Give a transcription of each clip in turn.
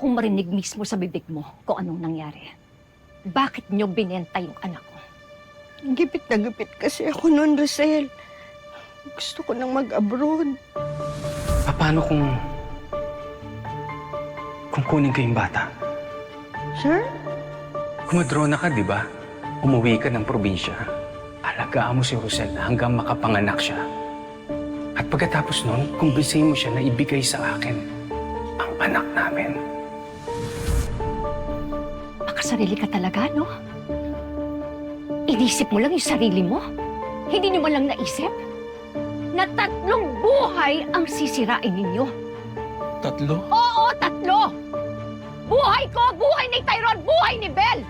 kong marinig mismo sa bibig mo kung anong nangyari. Bakit niyo binenta yung anak ko? Gipit na gipit kasi ako noon, Rosel. Gusto ko nang mag-abroad. Paano kung kunin ko yung bata? Sir? Kumadrona ka, di ba? Umuwi ka ng probinsya. Alagaan mo si Rosel hanggang makapanganak siya. At pagkatapos nun, kumbinsihin mo siya na ibigay sa akin ang anak namin. Makasarili ka talaga, no? Inisip mo lang yung sarili mo? Hindi niyo man lang naisip? Na 3 buhay ang sisirain ninyo. 3? Oo, 3! Buhay ko, buhay ni Tyrone, buhay ni Belle!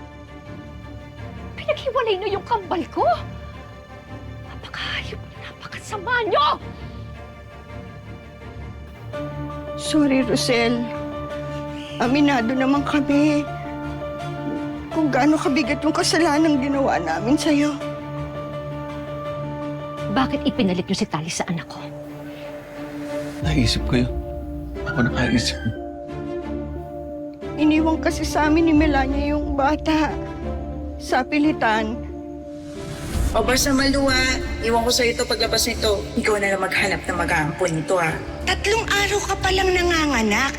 Pinaghiwalay niyo yung kambal ko! Napakahayop, napakasama niyo! Sorry, Rosel. Aminado naman kami kung gaano kabigat yung kasalanan ginawa namin sa'yo. Bakit ipinalit niyo si Tali sa anak ko? Naisip ko yun. Ako nakaisip. Iniwan kasi sa amin ni Melania yung bata. Sa pilitan. O basta Maluwa, iwan ko sa'yo ito paglabas nito. Ikaw na lang maghanap ng mag-aampon nito, 3 araw ka palang nanganganak.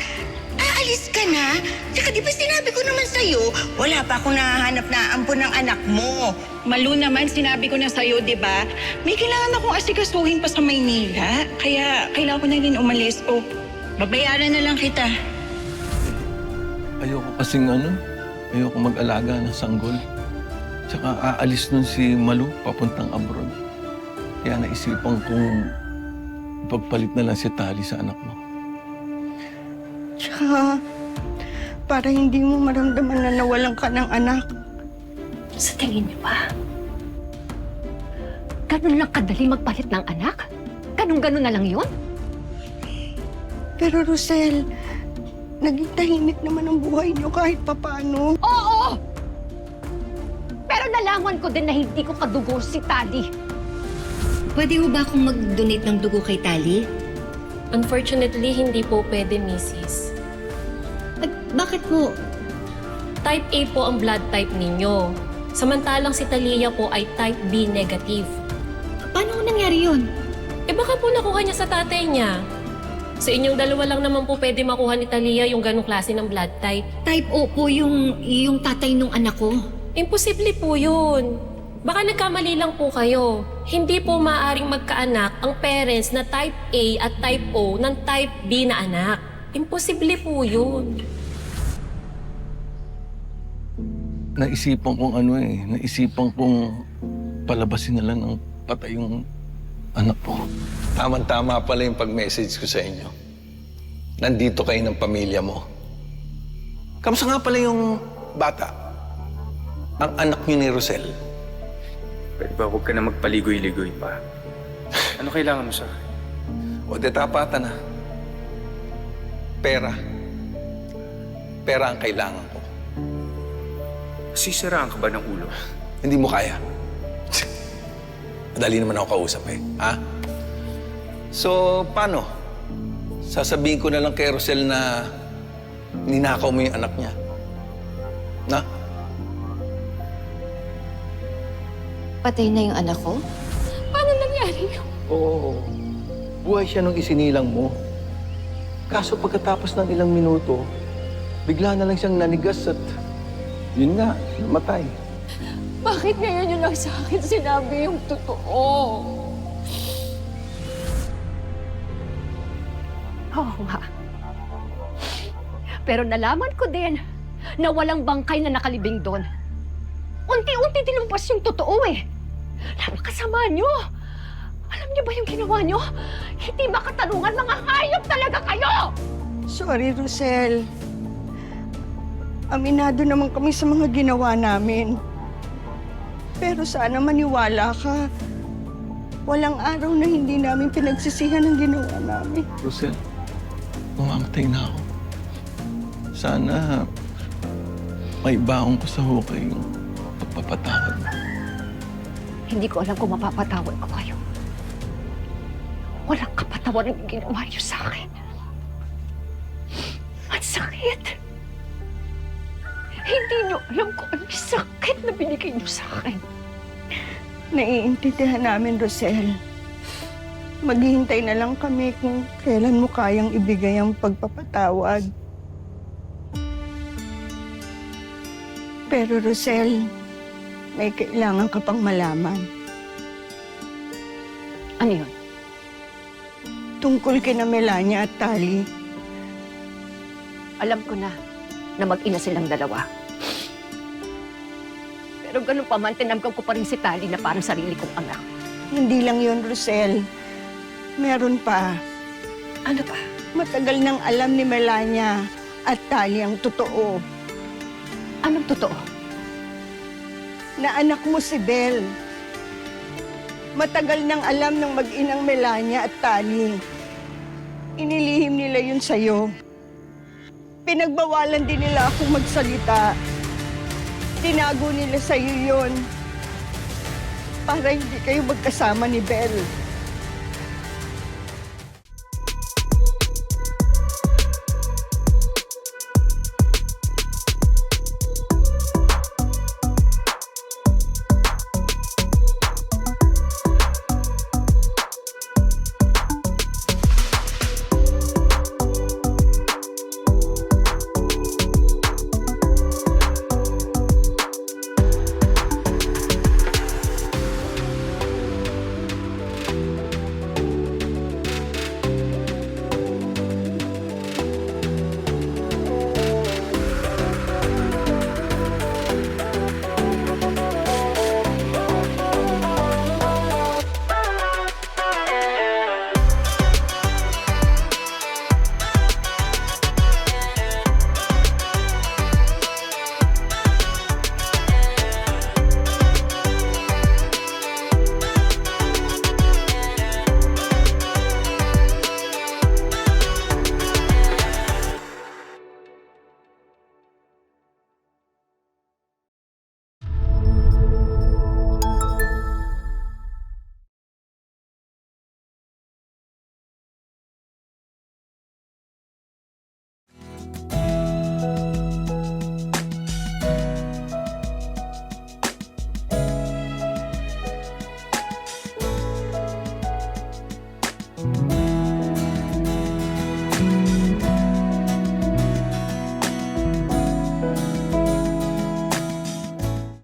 Aalis ka na? Tsaka di ba sinabi ko naman sa'yo, wala pa akong nahahanap na ampon ng anak mo. Malu naman, sinabi ko na sa'yo, di ba? May kailangan akong asikasuhin pa sa Maynila. Kaya kailangan ko na rin umalis. O, babayaran na lang kita. Ayoko kasing ayoko mag-alaga ng sanggol. Tsaka aalis nun si Malu papuntang abroad. Kaya naisipan kong ipagpalit na lang si Tali sa anak mo. Tsaka, para hindi mo maramdaman na nawalan ka ng anak. Sa tingin niyo ba? Ganun lang kadali magpalit ng anak? Ganun-ganun na lang yun? Pero Rosel, naging tahimik naman ang buhay niyo kahit papano. Oo! Pero nalaman ko din na hindi ko kadugo si Tali. Pwede mo ba akong mag-donate ng dugo kay Tali? Unfortunately, hindi po pwede, Mrs. Bakit po? Type A po ang blood type ninyo. Samantalang si Talia po ay type B negative. Paano nangyari yun? Eh baka po nakuha niya sa tatay niya. Sa inyong dalawa lang naman po pwede makuha ni Talia yung ganong klase ng blood type. Type O po yung tatay nung anak ko. Imposible po yun. Baka nagkamali lang po kayo. Hindi po maaaring magkaanak ang parents na type A at type O ng type B na anak. Imposible po yun. Naisipan kong naisipan kong palabasin na lang ng patay yung anak ko. Tama-tama pala yung pag-message ko sa inyo. Nandito kayo ng pamilya mo. Kamusta nga pala yung bata? Ang anak niyo ni Rosel. Pwede ba huwag ka na magpaligoy-ligoy pa? Ano kailangan mo sa akin? O de tapatan na. Pera. Pera ang kailangan ko. Sisiraan ka ba ng ulo? Hindi mo kaya. Madali naman ako kausap ha? So, paano? Sasabihin ko na lang kay Rosel na ninakaw mo yung anak niya. Na? Patay na yung anak ko? Paano nangyari yun? Oo. Buhay siya nung isinilang mo. Kaso pagkatapos ng ilang minuto, bigla na lang siyang nanigas at yun nga, namatay. Bakit ngayon yun lang sa akin sinabi yung totoo? Oo nga. Pero nalaman ko din na walang bangkay na nakalibing doon. Unti-unti dinumpas yung totoo eh. Napakasama nyo. Alam niyo ba yung ginawa nyo? Hindi makatarungan, mga hayop talaga kayo! Sorry, Rosel. Aminado naman kami sa mga ginawa namin. Pero sana maniwala ka. Walang araw na hindi namin pinagsisihan ang ginawa namin. Rosel, mamamatay na ako. Sana may baon ko sa hukay yung pagpapatawad mo. Hindi ko alam kung mapapatawad ko kayo. Walang kapatawaran yung ginawa niyo sa akin. Ang sakit. Hindi niyo alam kung ano yung sakit na binigay niyo sa akin. Naiintindihan namin, Rosel. Maghihintay na lang kami kung kailan mo kayang ibigay ang pagpapatawad. Pero Rosel, may kailangan ka pang malaman. Ano yun? Tungkol kina Melania at Tali. Alam ko na mag-ina silang dalawa. Pero ganun pa man, tinamgam ko pa rin si Tali na parang sarili kong anak. Hindi lang yun, Rosel. Meron pa. Ano pa? Matagal nang alam ni Melania at Tali ang totoo. Anong totoo? Na anak mo si Belle. Matagal nang alam ng mag-inang Melania at Tali. Inilihim nila yun sa'yo. Pinagbawalan din nila akong magsalita. Tinago nila sa'yo yun. Para hindi kayo magkasama ni Belle.